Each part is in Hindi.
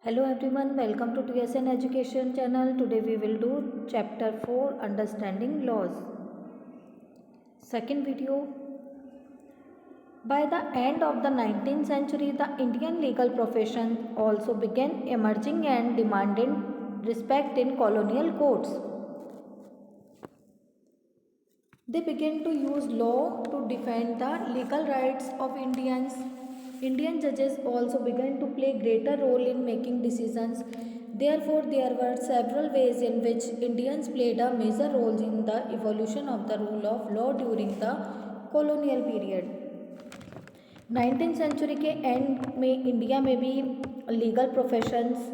Hello everyone, welcome to TSN Education channel. Today we will do chapter 4 Understanding Laws. Second video. By the end of the 19th century, the Indian legal profession also began emerging and demanded respect in colonial courts. They began to use law to defend the legal rights of Indians. Indian judges also began to play greater role in making decisions. Therefore, there were several ways in which Indians played a major role in the evolution of the rule of law during the colonial period. 19th century के एंड में इंडिया में भी लीगल प्रोफेशंस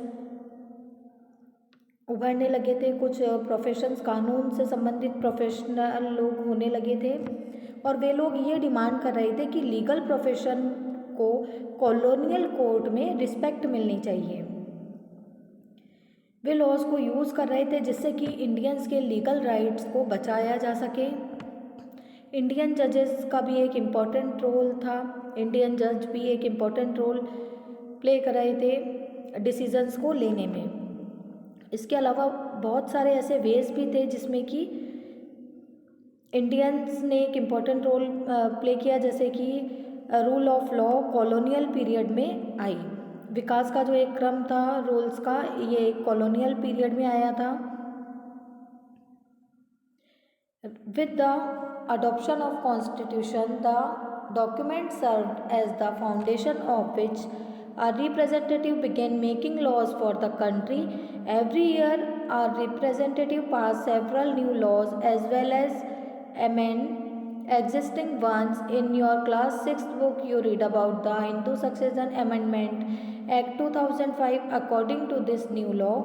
उभरने लगे थे। कुछ प्रोफेशंस कानून से संबंधित प्रोफेशनल लोग होने लगे थे और वे लोग ये डिमांड कर रहे थे कि लीगल प्रोफेशन को कॉलोनियल कोर्ट में रिस्पेक्ट मिलनी चाहिए। वे लॉज को यूज़ कर रहे थे जिससे कि इंडियंस के लीगल राइट्स को बचाया जा सके। इंडियन जजेस का भी एक इम्पॉर्टेंट रोल था। इंडियन जज भी एक इम्पॉर्टेंट रोल प्ले कर रहे थे डिसीजंस को लेने में। इसके अलावा बहुत सारे ऐसे वेज भी थे जिसमें कि इंडियंस ने एक इम्पॉर्टेंट रोल प्ले किया, जैसे कि rule of law colonial period में आई। विकास का जो एक क्रम था रूल्स का, ये कॉलोनियल पीरियड में आया था। With the adoption of constitution, the document served as the foundation of which a representative began making laws for the country. Every year a representative passed several new laws as well as amend existing ones. In your class 6th book you read about the Hindu Succession Amendment Act 2005. According to this new law,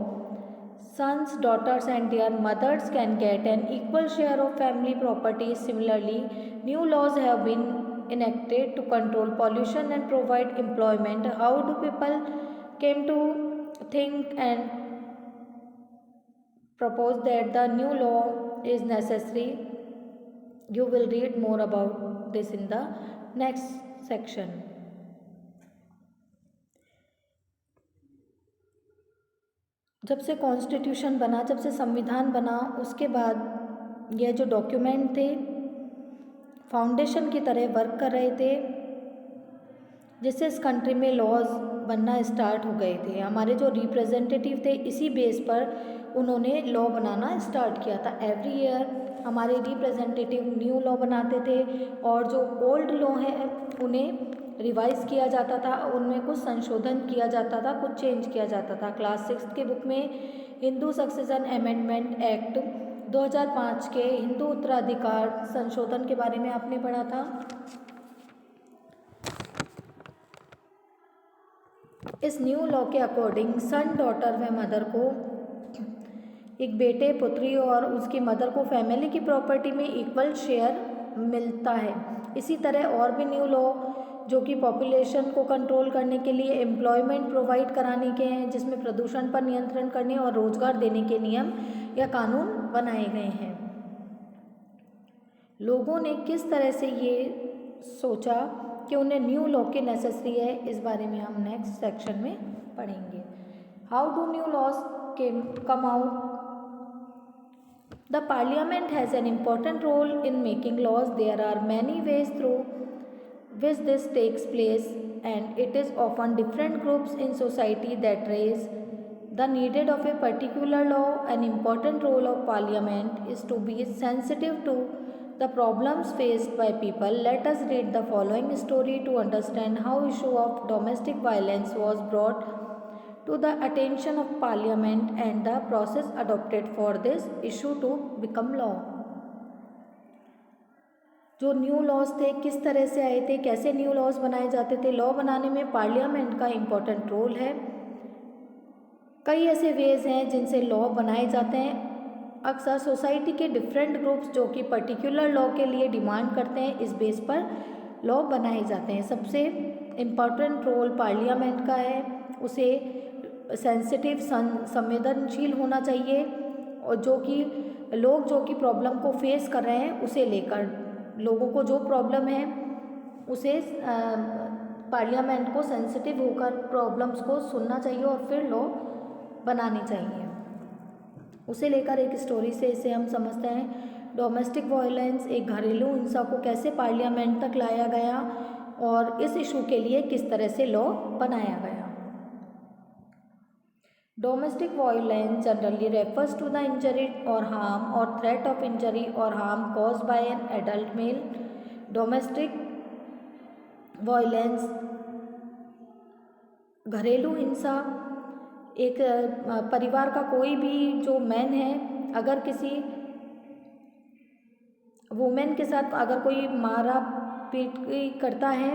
sons, daughters and their mothers can get an equal share of family property. Similarly, new laws have been enacted to control pollution and provide employment. How do people came to think and propose that the new law is necessary? You will read more about this in the next section. जब से कॉन्स्टिट्यूशन बना, जब से संविधान बना, उसके बाद यह जो डॉक्यूमेंट थे फाउंडेशन की तरह वर्क कर रहे थे, जिससे इस कंट्री में लॉज बनना स्टार्ट हो गए थे। हमारे जो रिप्रेजेंटेटिव थे इसी बेस पर उन्होंने लॉ बनाना स्टार्ट किया था। एवरी ईयर हमारे रिप्रेजेंटेटिव न्यू लॉ बनाते थे और जो ओल्ड लॉ हैं उन्हें रिवाइज किया जाता था, उनमें कुछ संशोधन किया जाता था, कुछ चेंज किया जाता था। क्लास 6 के बुक में हिंदू सक्सेशन अमेंडमेंट एक्ट 2005 के हिंदू उत्तराधिकार संशोधन के बारे में आपने पढ़ा था। इस न्यू लॉ के अकॉर्डिंग सन, डॉटर व मदर को, एक बेटे, पुत्री और उसकी मदर को फैमिली की प्रॉपर्टी में इक्वल शेयर मिलता है। इसी तरह और भी न्यू लॉ जो कि पॉपुलेशन को कंट्रोल करने के लिए, एम्प्लॉयमेंट प्रोवाइड कराने के हैं, जिसमें प्रदूषण पर नियंत्रण करने और रोजगार देने के नियम या कानून बनाए गए हैं। लोगों ने किस तरह से ये सोचा कि उन्हें न्यू लॉ की नेसेसरी है, इस बारे में हम नेक्स्ट सेक्शन में पढ़ेंगे। How do new laws come out? The parliament has an important role in making laws. There are many ways through which this takes place, and it is often different groups in society that raise the needed of a particular law. An important role of parliament is to be sensitive to the problems faced by people. Let us read the following story to understand how issue of domestic violence was brought to the attention of parliament and the process adopted for this issue to become law. जो न्यू लॉज थे किस तरह से आए थे, कैसे न्यू लॉज बनाए जाते थे, लॉ बनाने में पार्लियामेंट का इम्पोर्टेंट रोल है। कई ऐसे वेज हैं जिनसे लॉ बनाए जाते हैं। अक्सर सोसाइटी के डिफरेंट ग्रुप्स जो कि पर्टिकुलर लॉ के लिए डिमांड करते हैं, इस बेस पर लॉ बनाए जाते हैं। सबसे इम्पॉर्टेंट रोल पार्लियामेंट का है। उसे सेंसिटिव, संवेदनशील होना चाहिए और जो कि लोग जो कि प्रॉब्लम को फेस कर रहे हैं उसे लेकर, लोगों को जो प्रॉब्लम है उसे पार्लियामेंट को सेंसिटिव होकर प्रॉब्लम्स को सुनना चाहिए और फिर लॉ बनाने चाहिए। उसे लेकर एक स्टोरी से इसे हम समझते हैं। डोमेस्टिक वायलेंस, एक घरेलू हिंसा को कैसे पार्लियामेंट तक लाया गया और इस इशू के लिए किस तरह से लॉ बनाया गया। Domestic violence generally refers to the injury or harm or threat of injury or harm caused by an adult male. Domestic violence, घरेलू हिंसा, एक परिवार का कोई भी जो मैन है अगर किसी वुमेन के साथ अगर कोई मारा पीट करता है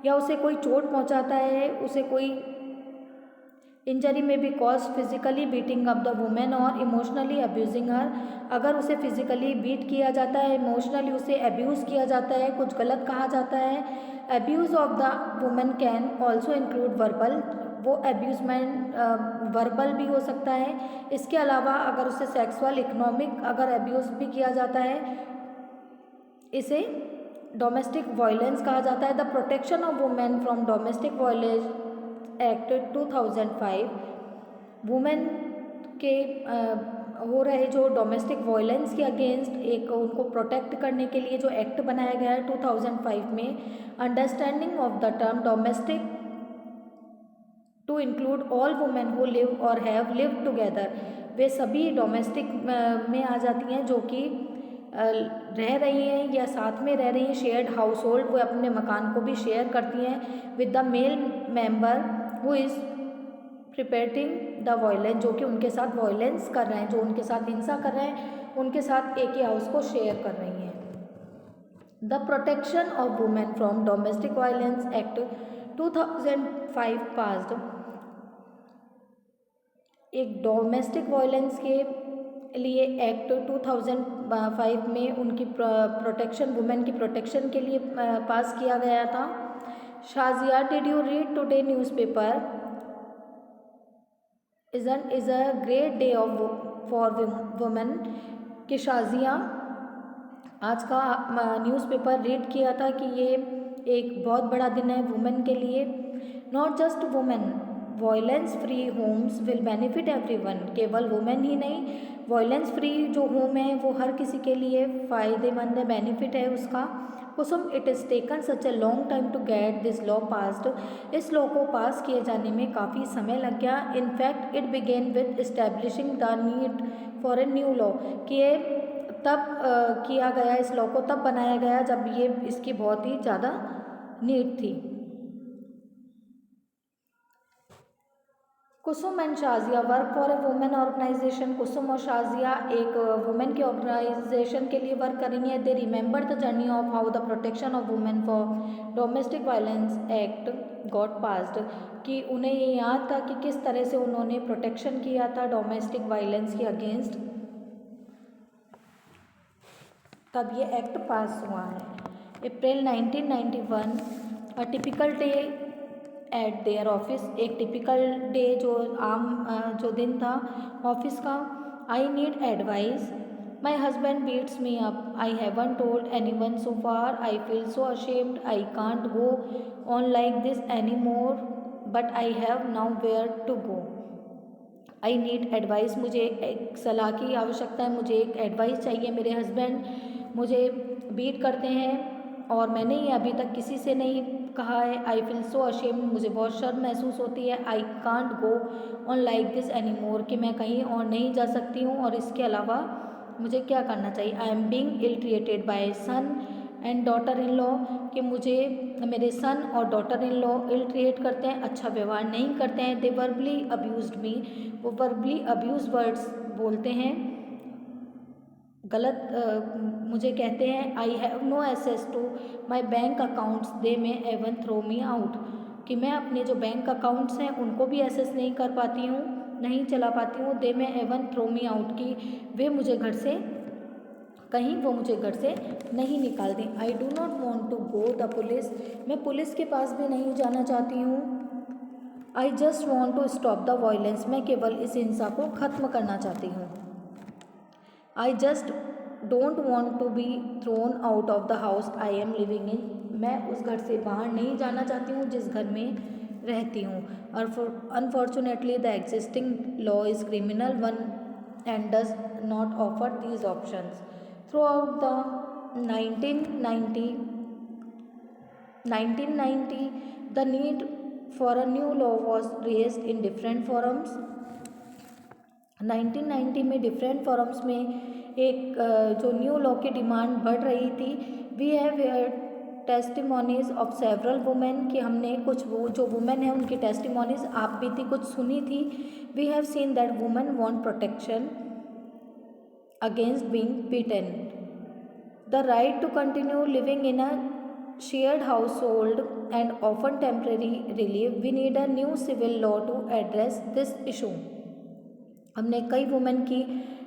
या उसे कोई चोट पहुंचाता है, उसे कोई injury may be cause physically beating up the women और इमोशनली अब्यूजिंग हर, अगर उसे फिजिकली बीट किया जाता है, इमोशनली उसे अब्यूज़ किया जाता है, कुछ गलत कहा जाता है। Abuse of the women can also include verbal, वो अब्यूजमेंट वर्बल भी हो सकता है। इसके अलावा अगर उसे सेक्सुअल इकोनॉमिक अगर अब्यूज़ भी किया जाता है, इसे डोमेस्टिक वायलेंस कहा जाता है। The protection of women from domestic violence act 2005, women के हो रहे जो डोमेस्टिक वायलेंस के अगेंस्ट एक उनको प्रोटेक्ट करने के लिए जो एक्ट बनाया गया है 2005 में, understanding of the term domestic to include all women who live or have lived together, वे सभी डोमेस्टिक में आ जाती हैं जो कि रह रही हैं या साथ में रह रही हैं, शेयर्ड हाउस होल्ड, वो अपने मकान को भी शेयर करती हैं with the male member who is perpetrating the violence, जो कि उनके साथ वायलेंस कर रहे हैं, जो उनके साथ हिंसा कर रहे हैं, उनके साथ एक ही हाउस को शेयर कर रही हैं। The protection of women from domestic violence act 2005 passed, एक डोमेस्टिक वायलेंस के लिए एक्ट 2005 में उनकी प्रोटेक्शन, वुमेन की प्रोटेक्शन के लिए पास किया गया था। Shazia, did you read today newspaper? Is a great day of for women, कि शाजिया आज का न्यूज़पेपर रीड किया था कि ये एक बहुत बड़ा दिन है वुमेन के लिए। Not just women, violence free homes will benefit everyone, केवल वुमेन ही नहीं, वायलेंस फ्री जो होम है वो हर किसी के लिए फ़ायदेमंद है, बेनिफिट है उसका। Kusum, it is taken such a long time to get this law passed, इस लॉ को पास किए जाने में काफ़ी समय लग गया। In fact it began with establishing the need for a new law, कि ये तब किया गया, इस लॉ को तब बनाया गया जब ये इसकी बहुत ही ज़्यादा नीड थी। Kusum and Shazia work for a women organisation, Kusum और शाजिया एक वुमेन के ऑर्गेनाइजेशन के लिए वर्क कर रही हैं। They remember the journey of how the protection of women for domestic violence act got passed, कि उन्हें ये याद था कि किस तरह से उन्होंने प्रोटेक्शन किया था डोमेस्टिक वायलेंस के अगेंस्ट, तब ये एक्ट पास हुआ है। April 1991, a typical day at their office, एक टिपिकल डे जो आम जो दिन था ऑफिस का। I need advice, my husband beats me up, I haven't told anyone so far, I feel so ashamed, I can't go on like this any more, but I have nowhere to go. I need advice, मुझे एक सलाह की आवश्यकता है, मुझे एक एडवाइस चाहिए। मेरे हस्बैंड मुझे बीट करते हैं और मैंने ये अभी तक किसी से नहीं कहा है। आई फील सो अशेम्ड, मुझे बहुत शर्म महसूस होती है। आई can't go on like this any मोर, कि मैं कहीं और नहीं जा सकती हूँ और इसके अलावा मुझे क्या करना चाहिए। I am being ill treated by son and daughter in law, कि मुझे मेरे सन और daughter in law ill treat करते हैं, अच्छा व्यवहार नहीं करते हैं। दे वर्बली अब्यूज्ड मी, वो वर्बली अब्यूज वर्ड्स बोलते हैं, गलत मुझे कहते हैं। I have no access to my bank accounts, they may even throw me out, कि मैं अपने जो बैंक अकाउंट्स हैं उनको भी एक्सेस नहीं कर पाती हूँ, नहीं चला पाती हूँ। दे may even throw me out, कि वे मुझे घर से कहीं वो मुझे घर से नहीं निकाल दें। I do not want to go the police, मैं पुलिस के पास भी नहीं जाना चाहती हूँ। I just want to stop the violence, मैं केवल इस हिंसा को ख़त्म करना चाहती हूँ। I just don't want to be thrown out of the house I am living in, मैं उस घर से बाहर नहीं जाना चाहती हूँ जिस घर में रहती हूँ। और unfortunately the existing law is criminal one and does not offer these options. Through out the 1990 the need for a new law was raised in different forums। 1990 में डिफरेंट फॉरम्स में एक जो न्यू लॉ की डिमांड बढ़ रही थी। We have testimonies of several women, कि हमने कुछ वो जो वुमेन है उनकी टेस्टिमोनीज आप भी थी कुछ सुनी थी। We have seen that women want protection against being beaten, the right to continue living in a shared household and often temporary relief। We need a new civil law to address this issue। हमने कई वुमेन की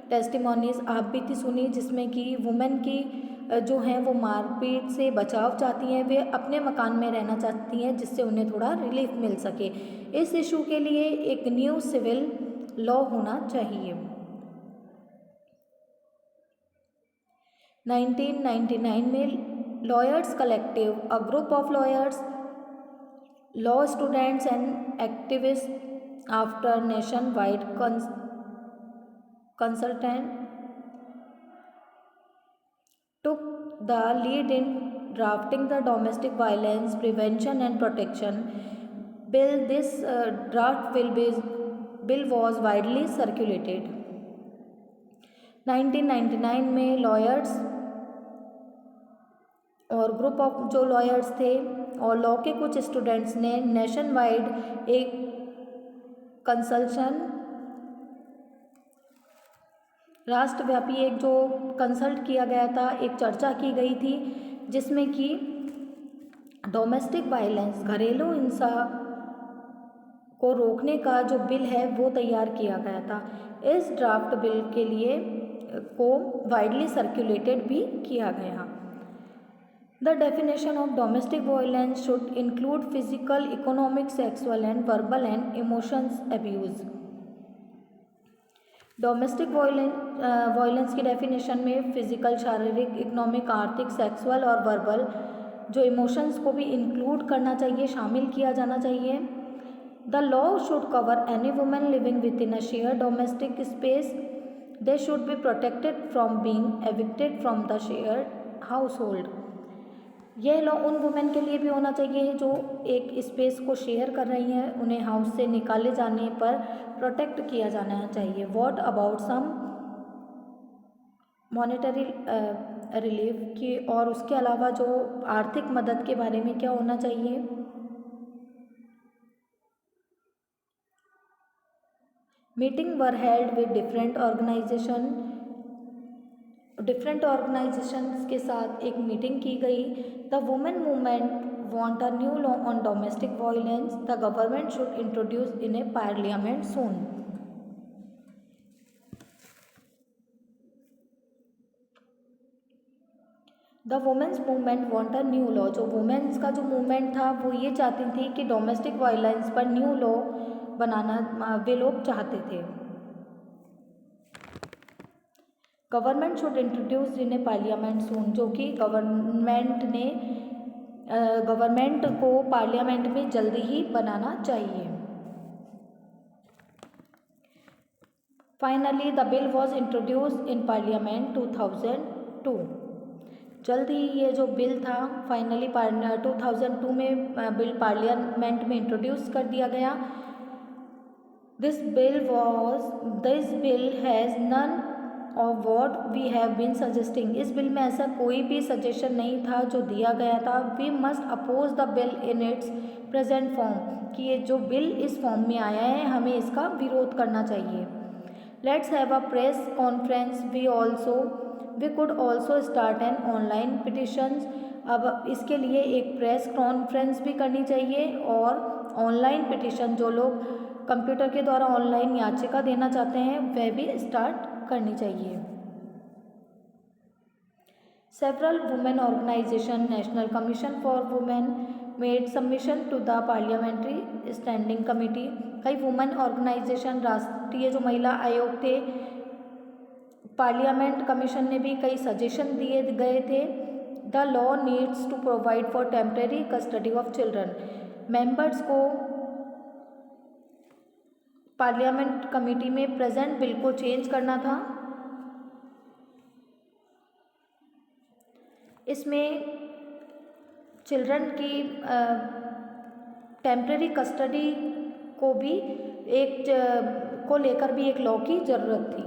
टेस्टिमोनीज आप भी थी सुनी जिसमें कि वुमेन की जो हैं वो मारपीट से बचाव चाहती हैं, वे अपने मकान में रहना चाहती हैं जिससे उन्हें थोड़ा रिलीफ मिल सके। इस इशू के लिए एक न्यू सिविल लॉ होना चाहिए। 1999 में Lawyers Collective, a group of lawyers, law students and activists after nationwide consultant took the lead in drafting the Domestic Violence Prevention and Protection Bill। This bill was widely circulated। 1999 में लॉयर्स और ग्रुप ऑफ जो लॉयर्स थे और लॉ के कुछ स्टूडेंट्स ने नेशन वाइड एक कंसल्शन राष्ट्रव्यापी एक जो कंसल्ट किया गया था, एक चर्चा की गई थी जिसमें कि डोमेस्टिक वायलेंस घरेलू हिंसा को रोकने का जो बिल है वो तैयार किया गया था। इस ड्राफ्ट बिल के लिए को वाइडली सर्कुलेटेड भी किया गया। The definition of domestic violence should include physical, economic, sexual and verbal and emotions abuse। Domestic violence की डेफिनेशन में फिजिकल, शारीरिक, इकोनॉमिक, आर्थिक, सेक्सुअल और वर्बल जो इमोशंस को भी इंक्लूड करना चाहिए, शामिल किया जाना चाहिए। The law should cover any women living with in a share domestic space. They should be protected from being evicted from the share house hold. यह लॉ उन वुमेन के लिए भी होना चाहिए जो एक स्पेस को शेयर कर रही हैं, उन्हें हाउस से निकाले जाने पर प्रोटेक्ट किया जाना चाहिए। What about some monetary relief की, और उसके अलावा जो आर्थिक मदद के बारे में क्या होना चाहिए। Meeting were held with different organisations के साथ एक मीटिंग की गई। The women movement want a new law on domestic violence. The government should introduce in a parliament soon. The women's movement want a new law, जो वुमेन्स का जो मूवमेंट था वो ये चाहती थी कि डोमेस्टिक वायलेंस पर न्यू लॉ बनाना वे लोग चाहते थे। Government should introduce in a parliament soon, जो कि गवर्नमेंट को पार्लियामेंट में जल्दी ही बनाना चाहिए। Finally the bill was introduce in parliament 2002। जल्द ही ये जो बिल था फाइनली 2002 में बिल पार्लियामेंट में इंट्रोड्यूस कर दिया गया। This bill has none of what we have been suggesting. इस बिल में ऐसा कोई भी सजेशन नहीं था जो दिया गया था। We must oppose the bill in its present form, कि ये जो बिल इस फॉर्म में आया है हमें इसका विरोध करना चाहिए। Let's have a press conference. We could also start an online petitions. अब इसके लिए एक प्रेस कॉन्फ्रेंस भी करनी चाहिए और ऑनलाइन पिटिशन जो लोग कंप्यूटर के द्वारा ऑनलाइन याचिका देना चाहते हैं वह भी स्टार्ट करनी चाहिए। Several women organization, national commission for women made submission to the parliamentary standing committee. कई वुमेन ऑर्गेनाइजेशन, राष्ट्रीय जो महिला आयोग थे, पार्लियामेंट कमीशन ने भी कई सजेशन दिए गए थे the law needs to provide for temporary custody of children. Members को पार्लियामेंट कमेटी में प्रेजेंट बिल को चेंज करना था। इसमें चिल्ड्रन की टेम्परेरी कस्टडी को भी को लेकर भी एक लॉ की ज़रूरत थी।